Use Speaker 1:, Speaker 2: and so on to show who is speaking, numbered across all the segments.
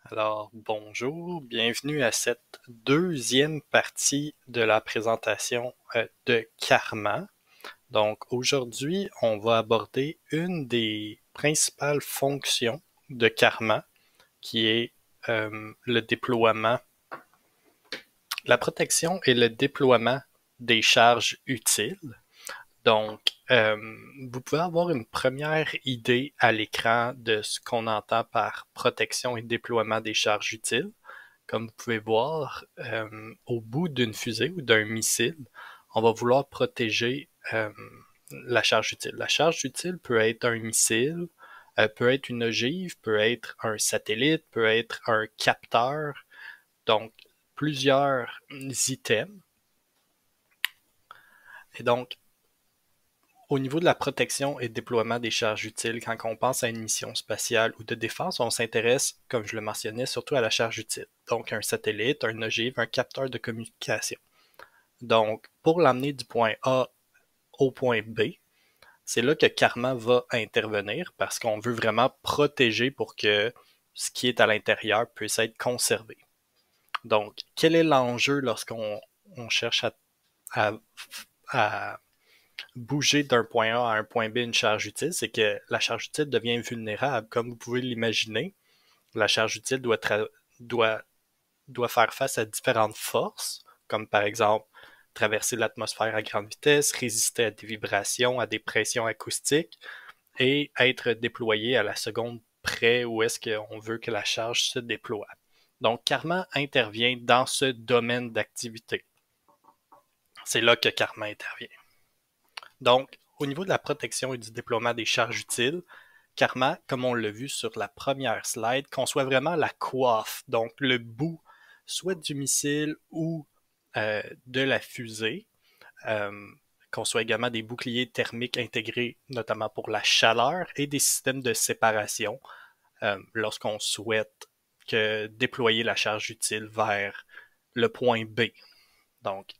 Speaker 1: Alors, bonjour, bienvenue à cette deuxième partie de la présentation de Karma. Donc, aujourd'hui, on va aborder une des principales fonctions de Karma, qui est le déploiement, la protection et le déploiement des charges utiles. Donc, vous pouvez avoir une première idée à l'écran de ce qu'on entend par protection et déploiement des charges utiles. Comme vous pouvez voir, au bout d'une fusée ou d'un missile, on va vouloir protéger la charge utile. La charge utile peut être un missile, peut être une ogive, peut être un satellite, peut être un capteur, donc plusieurs items. Et donc, au niveau de la protection et déploiement des charges utiles, quand on pense à une mission spatiale ou de défense, on s'intéresse, comme je le mentionnais, surtout à la charge utile. Donc un satellite, un ogive, un capteur de communication. Donc, pour l'amener du point A au point B, c'est là que Karma va intervenir parce qu'on veut vraiment protéger pour que ce qui est à l'intérieur puisse être conservé. Donc, quel est l'enjeu lorsqu'on cherche à, à bouger d'un point A à un point B une charge utile, c'est que la charge utile devient vulnérable. Comme vous pouvez l'imaginer, la charge utile doit, doit faire face à différentes forces, comme par exemple traverser l'atmosphère à grande vitesse, résister à des vibrations, à des pressions acoustiques et être déployée à la seconde près où est-ce qu'on veut que la charge se déploie. Donc, Karma intervient dans ce domaine d'activité. C'est là que Karma intervient. Donc, au niveau de la protection et du déploiement des charges utiles, Karma, comme on l'a vu sur la première slide, conçoit vraiment la coiffe, donc le bout soit du missile ou de la fusée, conçoit également des boucliers thermiques intégrés, notamment pour la chaleur, et des systèmes de séparation lorsqu'on souhaite déployer la charge utile vers le point B. Donc,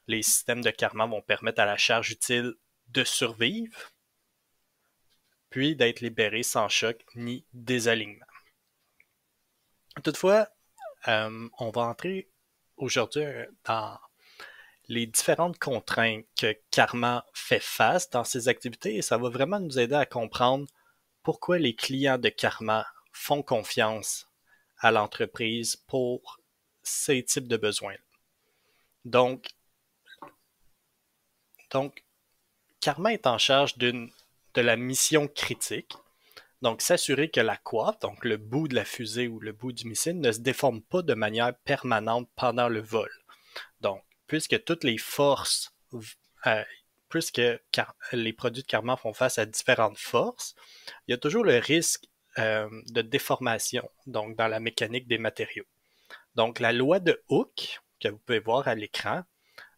Speaker 1: les systèmes de Karma vont permettre à la charge utile de survivre, puis d'être libérée sans choc ni désalignement. Toutefois, on va entrer aujourd'hui dans les différentes contraintes que Karma fait face dans ses activités et ça va vraiment nous aider à comprendre pourquoi les clients de Karma font confiance à l'entreprise pour ces types de besoins. Donc, donc Karma est en charge de la mission critique. Donc, s'assurer que la coiffe, donc le bout de la fusée ou le bout du missile, ne se déforme pas de manière permanente pendant le vol. Donc, puisque toutes les forces, euh, puisque les produits de Karma font face à différentes forces, il y a toujours le risque de déformation, donc dans la mécanique des matériaux. Donc, la loi de Hooke, que vous pouvez voir à l'écran,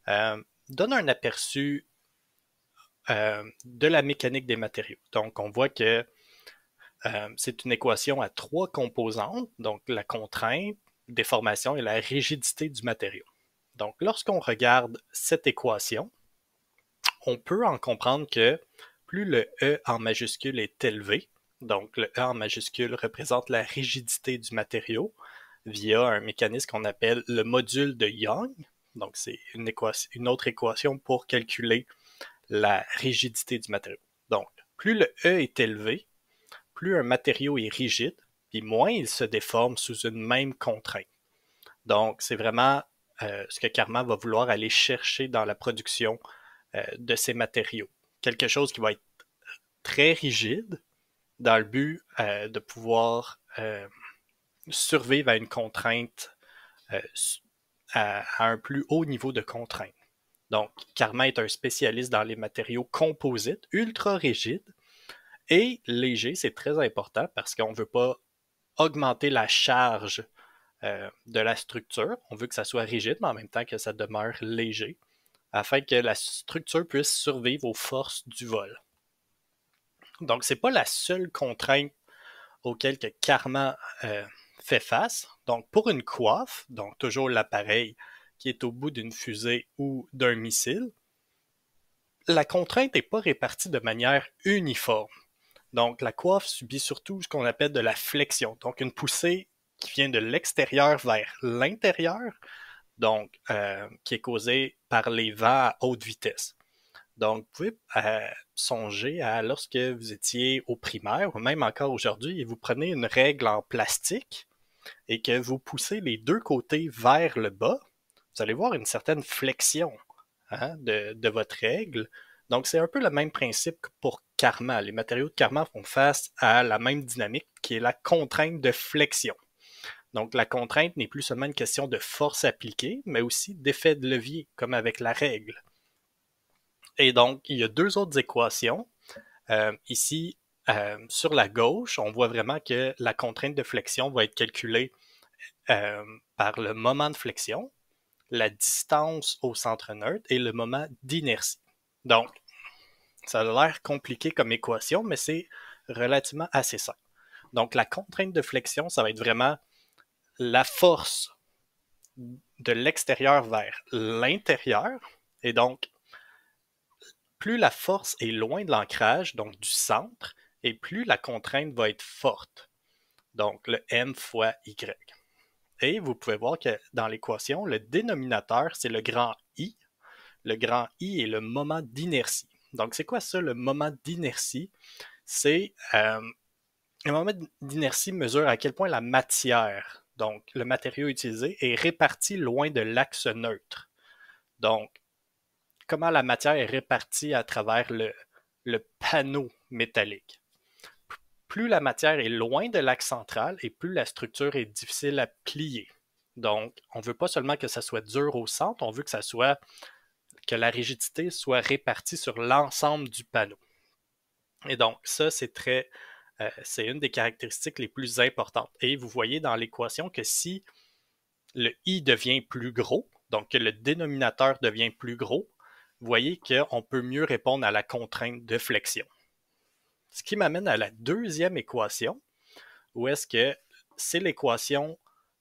Speaker 1: donne un aperçu de la mécanique des matériaux. Donc, on voit que c'est une équation à trois composantes, donc la contrainte, déformation et la rigidité du matériau. Donc, lorsqu'on regarde cette équation, on peut en comprendre que plus le E en majuscule est élevé, donc le E en majuscule représente la rigidité du matériau via un mécanisme qu'on appelle le module de Young. Donc, c'est une autre équation pour calculer la rigidité du matériau. Donc, plus le E est élevé, plus un matériau est rigide, puis moins il se déforme sous une même contrainte. Donc, c'est vraiment ce que Karma va vouloir aller chercher dans la production de ces matériaux. Quelque chose qui va être très rigide dans le but de pouvoir survivre à une contrainte, à un plus haut niveau de contrainte. Donc, Karma est un spécialiste dans les matériaux composites, ultra rigides, et léger, c'est très important parce qu'on ne veut pas augmenter la charge de la structure. On veut que ça soit rigide, mais en même temps que ça demeure léger, afin que la structure puisse survivre aux forces du vol. Donc, c'est pas la seule contrainte auquel que Karma fait face. Donc, pour une coiffe, donc toujours l'appareil qui est au bout d'une fusée ou d'un missile, la contrainte n'est pas répartie de manière uniforme. Donc, la coiffe subit surtout ce qu'on appelle de la flexion, donc une poussée qui vient de l'extérieur vers l'intérieur, donc qui est causé par les vents à haute vitesse. Donc, vous pouvez songer à lorsque vous étiez au primaire, ou même encore aujourd'hui, et vous prenez une règle en plastique et que vous poussez les deux côtés vers le bas, vous allez voir une certaine flexion de votre règle. Donc, c'est un peu le même principe que pour karma. Les matériaux de karma font face à la même dynamique qui est la contrainte de flexion. Donc, la contrainte n'est plus seulement une question de force appliquée, mais aussi d'effet de levier, comme avec la règle. Et donc, il y a deux autres équations. Ici, sur la gauche, on voit vraiment que la contrainte de flexion va être calculée par le moment de flexion, la distance au centre neutre et le moment d'inertie. Donc, ça a l'air compliqué comme équation, mais c'est relativement assez simple. Donc, la contrainte de flexion, ça va être vraiment la force de l'extérieur vers l'intérieur. Et donc, plus la force est loin de l'ancrage, donc du centre, et plus la contrainte va être forte. Donc, le M fois Y. Et vous pouvez voir que dans l'équation, le dénominateur, c'est le grand I. Le grand I est le moment d'inertie. Donc, c'est quoi ça, le moment d'inertie? C'est le moment d'inertie mesure à quel point la matière, donc le matériau utilisé, est réparti loin de l'axe neutre. Donc, comment la matière est répartie à travers le panneau métallique. Plus la matière est loin de l'axe central et plus la structure est difficile à plier. Donc, on ne veut pas seulement que ça soit dur au centre, on veut que la rigidité soit répartie sur l'ensemble du panneau. Et donc, ça, c'est une des caractéristiques les plus importantes. Et vous voyez dans l'équation que si le I devient plus gros, donc que le dénominateur devient plus gros, vous voyez qu'on peut mieux répondre à la contrainte de flexion. Ce qui m'amène à la deuxième équation, où est-ce que c'est l'équation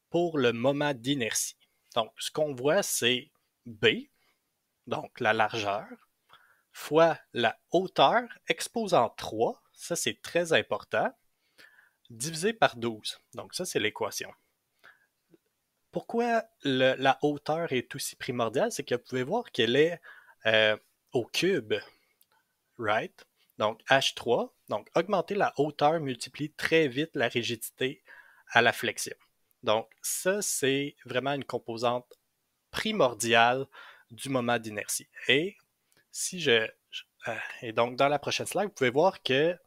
Speaker 1: pour le moment d'inertie. Donc, ce qu'on voit, c'est B, donc la largeur, fois la hauteur exposant 3, ça c'est très important, divisé par 12. Donc, ça c'est l'équation. Pourquoi la hauteur est aussi primordiale? C'est que vous pouvez voir qu'elle est au cube, right? Donc, H3. Donc, augmenter la hauteur multiplie très vite la rigidité à la flexion. Donc, ça, c'est vraiment une composante primordiale du moment d'inertie. Et et donc, dans la prochaine slide, vous pouvez voir que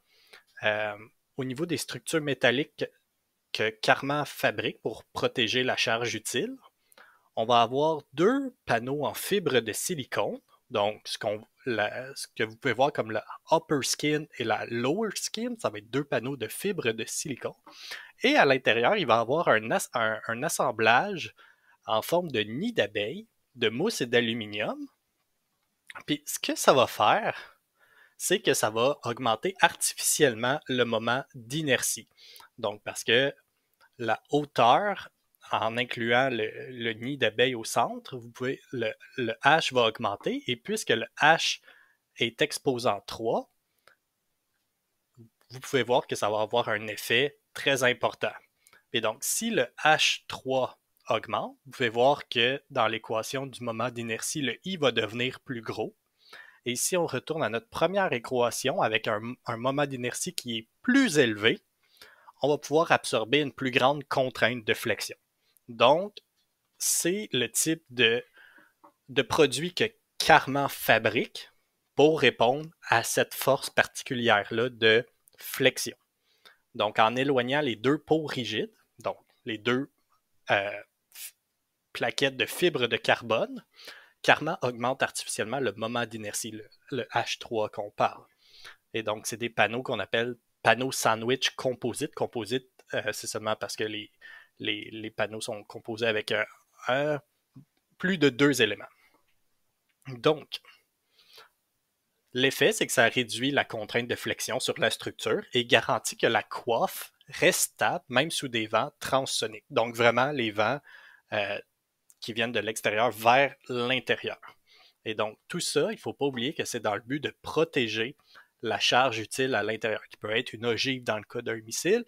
Speaker 1: au niveau des structures métalliques que Karma fabrique pour protéger la charge utile, on va avoir deux panneaux en fibre de silicone, donc ce que vous pouvez voir comme la upper skin et la lower skin, ça va être deux panneaux de fibre de silicone. Et à l'intérieur, il va y avoir un assemblage en forme de nid d'abeille, de mousse et d'aluminium. Puis ce que ça va faire, c'est que ça va augmenter artificiellement le moment d'inertie. Donc parce que la hauteur, en incluant le nid d'abeille au centre, le H va augmenter, et puisque le H est exposant 3, vous pouvez voir que ça va avoir un effet très important. Et donc, si le H3 augmente, vous pouvez voir que dans l'équation du moment d'inertie, le I va devenir plus gros. Et si on retourne à notre première équation avec un moment d'inertie qui est plus élevé, on va pouvoir absorber une plus grande contrainte de flexion. Donc, c'est le type de produit que Karman fabrique pour répondre à cette force particulière-là de flexion. Donc, en éloignant les deux peaux rigides, donc les deux plaquettes de fibres de carbone, Karman augmente artificiellement le moment d'inertie, le H3 qu'on parle. Et donc, c'est des panneaux qu'on appelle panneaux sandwich composite. Composite, c'est seulement parce que les panneaux sont composés avec plus de 2 éléments. Donc, l'effet, c'est que ça réduit la contrainte de flexion sur la structure et garantit que la coiffe reste stable, même sous des vents transsoniques. Donc, vraiment, les vents qui viennent de l'extérieur vers l'intérieur. Et donc, tout ça, il ne faut pas oublier que c'est dans le but de protéger la charge utile à l'intérieur, qui peut être une ogive dans le cas d'un missile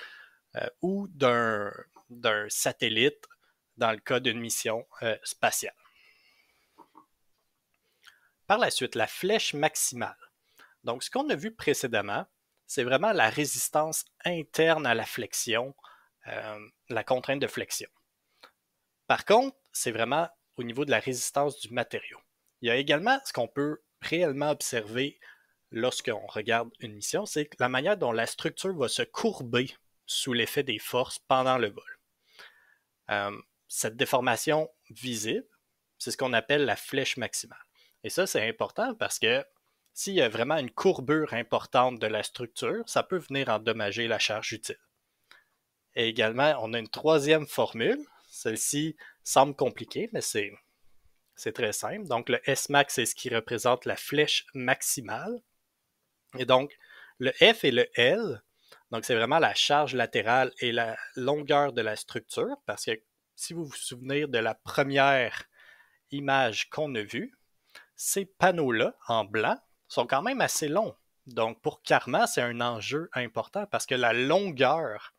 Speaker 1: ou d'un d'un satellite dans le cas d'une mission spatiale. Par la suite, la flèche maximale. Donc, ce qu'on a vu précédemment, c'est vraiment la résistance interne à la flexion, la contrainte de flexion. Par contre, c'est vraiment au niveau de la résistance du matériau. Il y a également ce qu'on peut réellement observer lorsqu'on regarde une mission, c'est la manière dont la structure va se courber sous l'effet des forces pendant le vol. Cette déformation visible, c'est ce qu'on appelle la flèche maximale. Et ça, c'est important parce que s'il y a vraiment une courbure importante de la structure, ça peut venir endommager la charge utile. Et également, on a une troisième formule. Celle-ci semble compliquée, mais c'est très simple. Donc, le S-max, c'est ce qui représente la flèche maximale. Et donc, le F et le L, donc c'est vraiment la charge latérale et la longueur de la structure, parce que si vous vous souvenez de la première image qu'on a vue, ces panneaux-là, en blanc, sont quand même assez longs. Donc, pour Karma, c'est un enjeu important parce que la longueur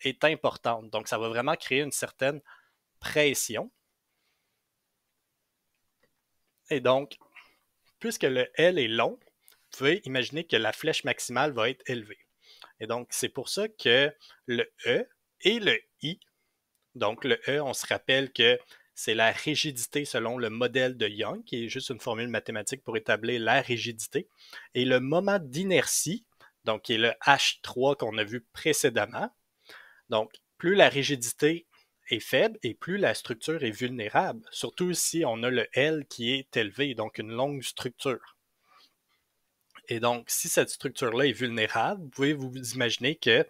Speaker 1: est importante. Donc, ça va vraiment créer une certaine pression. Et donc, puisque le L est long, vous pouvez imaginer que la flèche maximale va être élevée. Et donc, c'est pour ça que le E et le I, donc le E, on se rappelle que c'est la rigidité selon le modèle de Young, qui est juste une formule mathématique pour établir la rigidité, et le moment d'inertie, donc qui est le H3 qu'on a vu précédemment. Donc, plus la rigidité est faible et plus la structure est vulnérable, surtout si on a le L qui est élevé, donc une longue structure. Et donc, si cette structure-là est vulnérable, vous pouvez vous imaginer que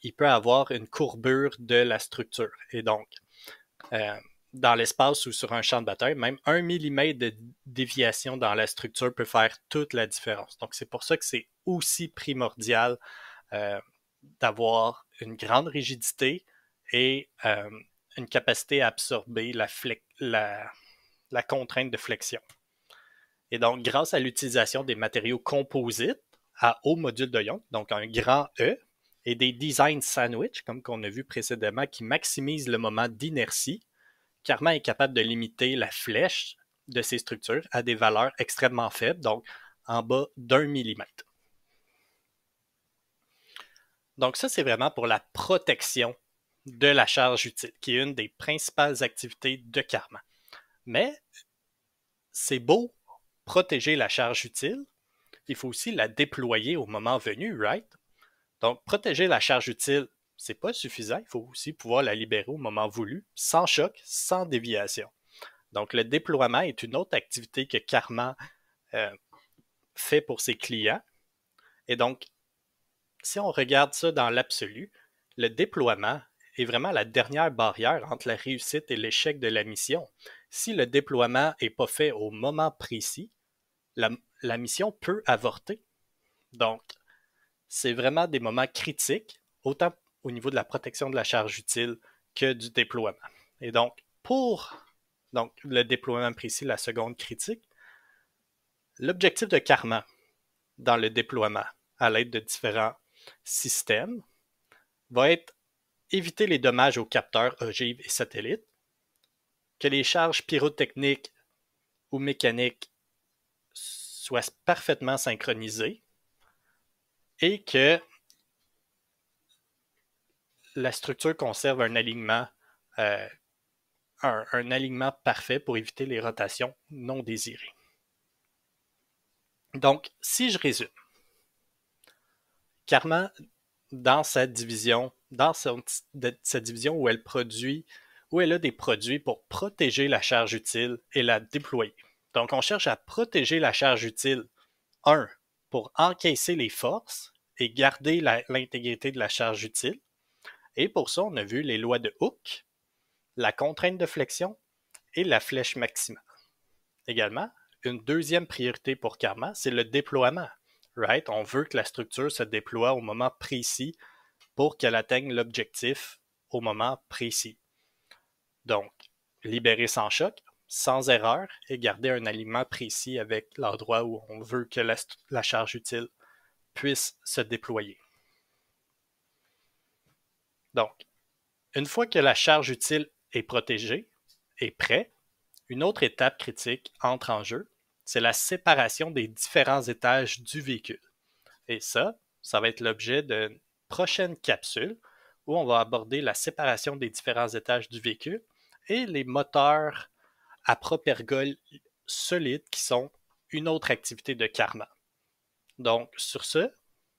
Speaker 1: il peut avoir une courbure de la structure. Et donc, dans l'espace ou sur un champ de bataille, même 1 mm de déviation dans la structure peut faire toute la différence. Donc, c'est pour ça que c'est aussi primordial d'avoir une grande rigidité et une capacité à absorber la contrainte de flexion. Et donc, grâce à l'utilisation des matériaux composites à haut module de Young, donc un grand E, et des designs sandwich, comme qu'on a vu précédemment, qui maximisent le moment d'inertie, Karma est capable de limiter la flèche de ces structures à des valeurs extrêmement faibles, donc en bas d'1 millimètre. Donc ça, c'est vraiment pour la protection de la charge utile, qui est une des principales activités de Karma. Mais c'est beau protéger la charge utile, il faut aussi la déployer au moment venu, right? Donc, protéger la charge utile, c'est pas suffisant, il faut aussi pouvoir la libérer au moment voulu, sans choc, sans déviation. Donc, le déploiement est une autre activité que Karma fait pour ses clients. Et donc, si on regarde ça dans l'absolu, le déploiement est vraiment la dernière barrière entre la réussite et l'échec de la mission. Si le déploiement n'est pas fait au moment précis, la mission peut avorter. Donc, c'est vraiment des moments critiques, autant au niveau de la protection de la charge utile que du déploiement. Et donc, pour le déploiement précis, la seconde critique, l'objectif de Karma dans le déploiement à l'aide de différents systèmes va être éviter les dommages aux capteurs, ogives et satellites, que les charges pyrotechniques ou mécaniques soient parfaitement synchronisées et que la structure conserve un alignement, un alignement parfait pour éviter les rotations non désirées. Donc, si je résume, Karma, dans sa division, cette division où elle a des produits pour protéger la charge utile et la déployer. Donc, on cherche à protéger la charge utile, pour encaisser les forces et garder l'intégrité de la charge utile. Et pour ça, on a vu les lois de Hooke, la contrainte de flexion et la flèche maximale. Également, une deuxième priorité pour Karma, c'est le déploiement. Right? On veut que la structure se déploie au moment précis pour qu'elle atteigne l'objectif au moment précis. Donc, libérer sans choc, sans erreur et garder un alignement précis avec l'endroit où on veut que la charge utile puisse se déployer. Donc, Une fois que la charge utile est protégée et prêt, une autre étape critique entre en jeu, c'est la séparation des différents étages du véhicule. Et ça va être l'objet d'une prochaine capsule où on va aborder la séparation des différents étages du véhicule et les moteurs à propergol solides qui sont une autre activité de Karma. Donc, sur ce,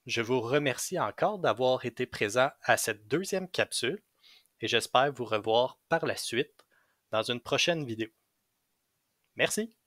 Speaker 1: je vous remercie encore d'avoir été présent à cette deuxième capsule et j'espère vous revoir par la suite dans une prochaine vidéo. Merci!